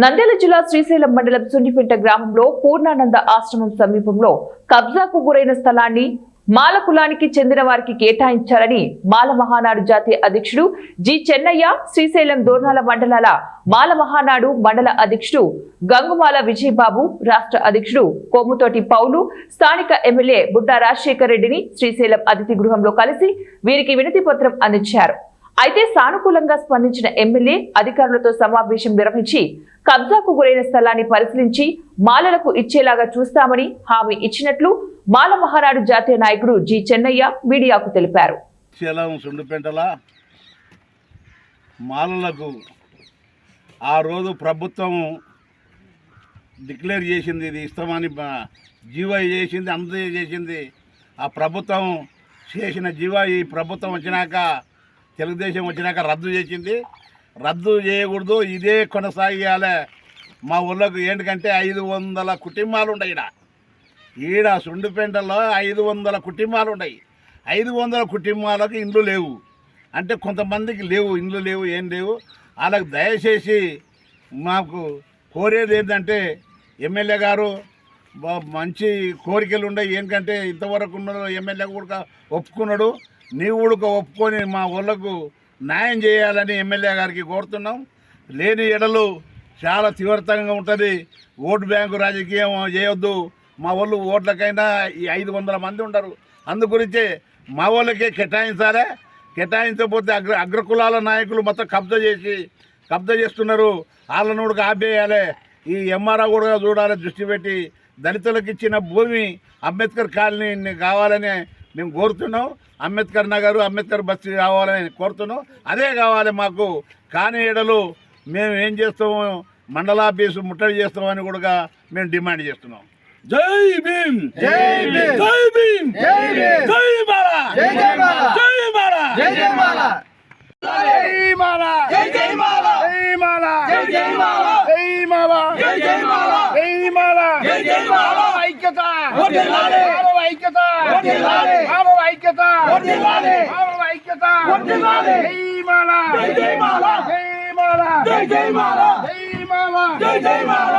నంద్యాల జిల్లా శ్రీశైలం మండలం సున్నిపేట గ్రామంలో పూర్ణానంద ఆశ్రమం సమీపంలో కబ్జాకు గురైన స్థలాన్ని మాల కులానికి చెందిన వారికి కేటాయించాలని మాల మహానాడు జాతీయ అధ్యక్షుడు జి చెన్నయ్య, శ్రీశైలం దోర్నాల మండలాల మాల మహానాడు మండల అధ్యక్షుడు గంగుమాల విజయబాబు, రాష్ట్ర అధ్యక్షుడు కొమ్ముతోటి పౌలు, స్థానిక ఎమ్మెల్యే బుడ్డా రాజశేఖర్ రెడ్డిని శ్రీశైలం అతిథి గృహంలో కలిసి వీరికి వినతి పత్రం అందించారు. అయితే సానుకూలంగా స్పందించిన ఎమ్మెల్యే అధికారులతో సమావేశం నిర్వహించి కబ్జాకు గురైన స్థలాన్ని పరిశీలించి మాలలకు ఇచ్చేలాగా చూస్తామని హామీ ఇచ్చినట్లు మాల మహానాడు జాతీయ నాయకుడు జి చెన్నయ్య మీడియాకు తెలిపారు. మాలలకు ఆ రోజు ప్రభుత్వం డిక్లేర్ చేసింది, ఇది ఇస్తామని జీవో చేసింది, అందరూ చేసింది. ఆ ప్రభుత్వం చేసిన జీవో ఈ ప్రభుత్వం వచ్చినాక, తెలుగుదేశం వచ్చినాక రద్దు చేసింది. రద్దు చేయకూడదు, ఇదే కొనసాగాలి. మా ఊళ్ళకు ఏంటంటే 500 కుటుంబాలు ఉన్నాయి. ఈడ సుండిపేటలో 500 కుటుంబాలు ఉన్నాయి. 500 కుటుంబాలకు ఇండ్లు లేవు. అంటే కొంతమందికి లేవు, ఇండ్లు లేవు, ఏం లేవు. వాళ్ళకు దయచేసి మాకు కోరేది ఏంటంటే, ఎమ్మెల్యే గారు మంచి కోరికలు ఉన్నాయి. ఏంటంటే ఇంతవరకు ఉన్నాడు ఎమ్మెల్యే కూడా ఒప్పుకున్నాడు. నీవు కూడా ఒప్పుకొని మా ఊళ్ళకు న్యాయం చేయాలని ఎమ్మెల్యే గారికి కోరుతున్నాం. లేని ఎడలు చాలా తీవ్రతంగా ఉంటుంది. ఓటు బ్యాంకు రాజకీయం చేయొద్దు. మా వాళ్ళు ఓట్లకైనా ఈ 500 మంది ఉండరు. అందుగురించే మా వాళ్ళకే కేటాయించాలి. కేటాయించకపోతే అగ్రకులాల నాయకులు మొత్తం కబ్జా చేస్తున్నారు. వాళ్ళను కూడా ఆపేయాలి. ఈ ఎంఆర్ఓ కూడా చూడాలి, దృష్టి పెట్టి దళితులకు ఇచ్చిన భూమి అంబేద్కర్ కాలనీ కావాలని మేము కోరుతున్నాం. అంబేద్కర్ నగరు, అంబేద్కర్ బస్తీ కావాలని కోరుతున్నాం. అదే కావాలి మాకు. కానీ ఏడలు మేము ఏం చేస్తాము, మండలాఫీసు ముట్టడి చేస్తామని కూడా మేము డిమాండ్ చేస్తున్నాం. జై భీమ్, జై భీమ్, జై భీమ్, జై భీమ్, జై మాల, జై జై మాల, జై మాల, జై జై మాల, జై మాల, జై జై మాల, జై మాల, జై జై మాల, జై మాల, జై జై మాల, జై మాల, జై జై మాల. ఐక్యత వర్ధిల్లాలి, ఐక్యత వర్ధిల్లాలి, ఐక్యత వర్ధిల్లాలి, ఐక్యత వర్ధిల్లాలి. జై మాల, జై జై మాల, జై మాల, జై జై మాల, జై మాల, జై జై మాల.